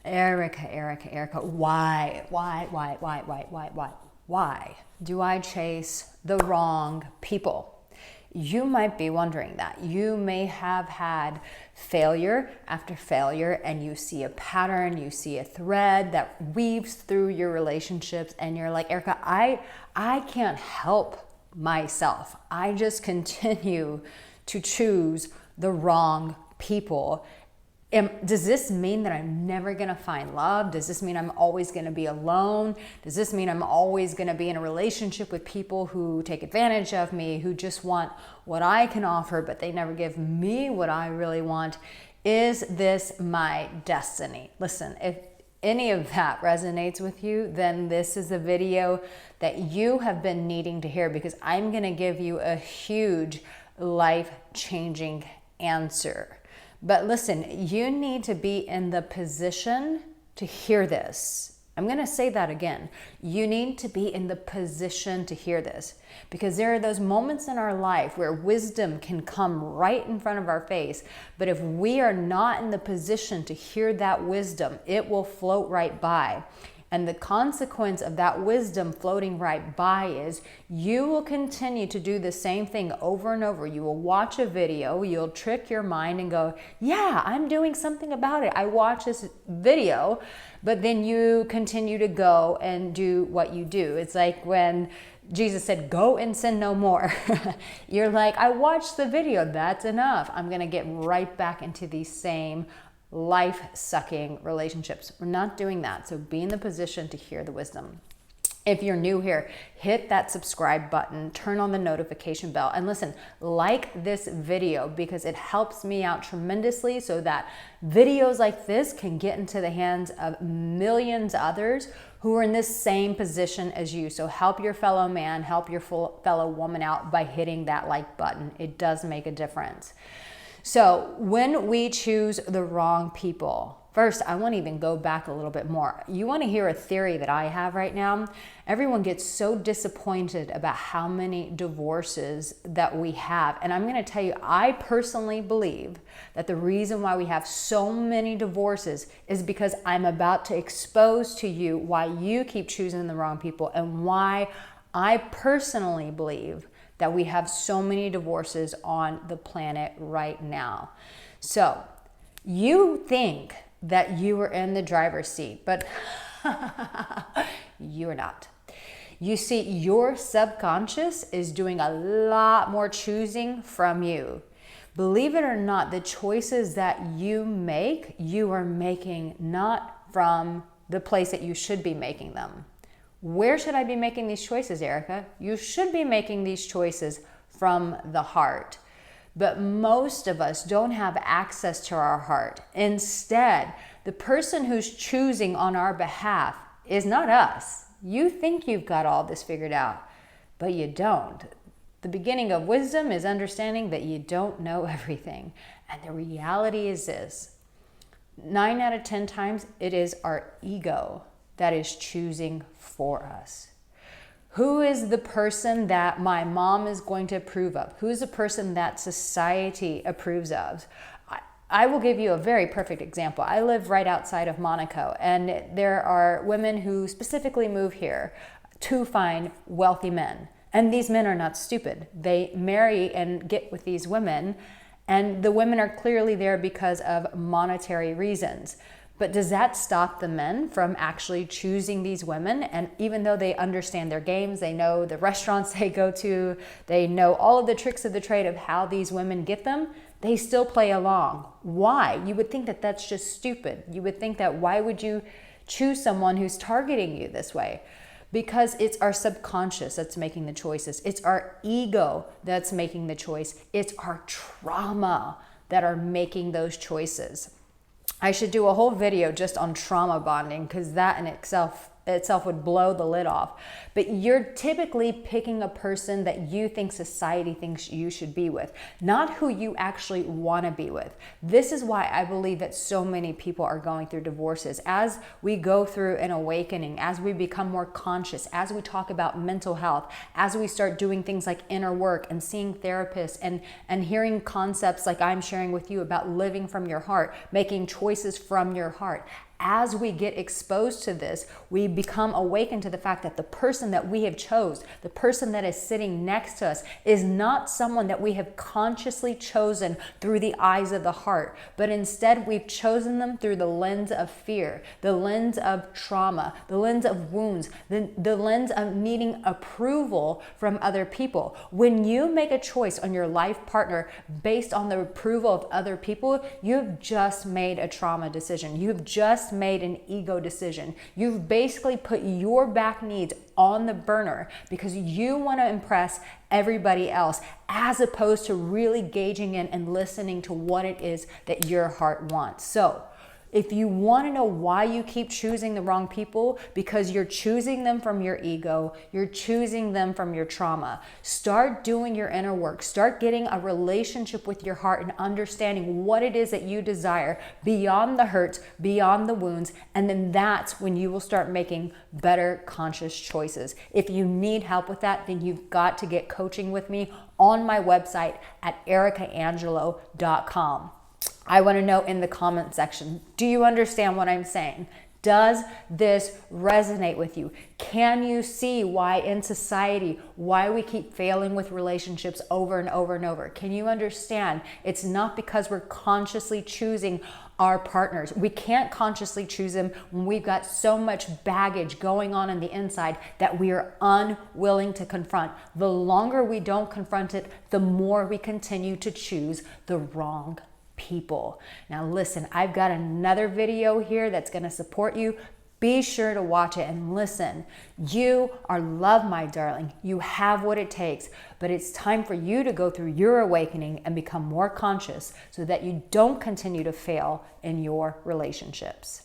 Erica, why do I chase the wrong people? You might be wondering that. You may have had failure after failure, and you see a pattern, you see a thread that weaves through your relationships, and you're like, Erica, I can't help myself. I just continue to choose the wrong people. Does this mean that I'm never going to find love? Does this mean I'm always going to be alone? Does this mean I'm always going to be in a relationship with people who take advantage of me, who just want what I can offer, but they never give me what I really want? Is this my destiny? Listen, if any of that resonates with you, then this is a video that you have been needing to hear, because I'm going to give you a huge life-changing answer. But listen, you need to be in the position to hear this. I'm going to say that again. You need to be in the position to hear this, because there are those moments in our life where wisdom can come right in front of our face. But if we are not in the position to hear that wisdom, it will float right by. And the consequence of that wisdom floating right by is you will continue to do the same thing over and over. You will watch a video, you'll trick your mind and go, yeah, I'm doing something about it. I watch this video, but then you continue to go and do what you do. It's like when Jesus said, go and sin no more. You're like, I watched the video, that's enough. I'm going to get right back into the same life-sucking relationships. We're not doing that. So be in the position to hear the wisdom. If you're new here, hit that subscribe button, turn on the notification bell, and listen, like this video, because it helps me out tremendously so that videos like this can get into the hands of millions of others who are in this same position as you. So help your fellow man, help your fellow woman out by hitting that like button. It does make a difference. So when we choose the wrong people, first, I want to even go back a little bit more. You want to hear a theory that I have right now? Everyone gets so disappointed about how many divorces that we have. And I'm going to tell you, I personally believe that the reason why we have so many divorces is because I'm about to expose to you why you keep choosing the wrong people, and why I personally believe that we have so many divorces on the planet right now. So you think that you are in the driver's seat, but you are not. You see, your subconscious is doing a lot more choosing from you. Believe it or not, the choices that you make, you are making not from the place that you should be making them. Where should I be making these choices, Erica? You should be making these choices from the heart. But most of us don't have access to our heart. Instead, the person who's choosing on our behalf is not us. You think you've got all this figured out, but you don't. The beginning of wisdom is understanding that you don't know everything. And the reality is this: 9 out of 10 times, it is our ego that is choosing for us. Who is the person that my mom is going to approve of? Who's the person that society approves of? I will give you a very perfect example. I live right outside of Monaco, and there are women who specifically move here to find wealthy men. And these men are not stupid. They marry and get with these women, and the women are clearly there because of monetary reasons. But does that stop the men from actually choosing these women? And even though they understand their games, they know the restaurants they go to, they know all of the tricks of the trade of how these women get them, they still play along. Why? You would think that that's just stupid. You would think that why would you choose someone who's targeting you this way? Because it's our subconscious that's making the choices. It's our ego that's making the choice. It's our trauma that are making those choices. I should do a whole video just on trauma bonding, because that in itself would blow the lid off. But you're typically picking a person that you think society thinks you should be with, not who you actually want to be with. This is why I believe that so many people are going through divorces. As we go through an awakening, as we become more conscious, as we talk about mental health, as we start doing things like inner work and seeing therapists and hearing concepts like I'm sharing with you about living from your heart, making choices from your heart. As we get exposed to this, we become awakened to the fact that the person that we have chose, the person that is sitting next to us, is not someone that we have consciously chosen through the eyes of the heart, but instead we've chosen them through the lens of fear, the lens of trauma, the lens of wounds, the lens of needing approval from other people. When you make a choice on your life partner based on the approval of other people, you've just made a trauma decision. You've just made an ego decision. You've basically put your back needs on the burner because you want to impress everybody else, as opposed to really gauging in and listening to what it is that your heart wants. So if you want to know why you keep choosing the wrong people, because you're choosing them from your ego, you're choosing them from your trauma, start doing your inner work. Start getting a relationship with your heart and understanding what it is that you desire beyond the hurts, beyond the wounds, and then that's when you will start making better conscious choices. If you need help with that, then you've got to get coaching with me on my website at aricaangelo.com. I want to know in the comment section, do you understand what I'm saying? Does this resonate with you? Can you see why in society, why we keep failing with relationships over and over and over? Can you understand it's not because we're consciously choosing our partners? We can't consciously choose them when we've got so much baggage going on the inside that we are unwilling to confront. The longer we don't confront it, the more we continue to choose the wrong people. Now listen, I've got another video here that's going to support you. Be sure to watch it and listen. You are loved, my darling. You have what it takes, but it's time for you to go through your awakening and become more conscious so that you don't continue to fail in your relationships.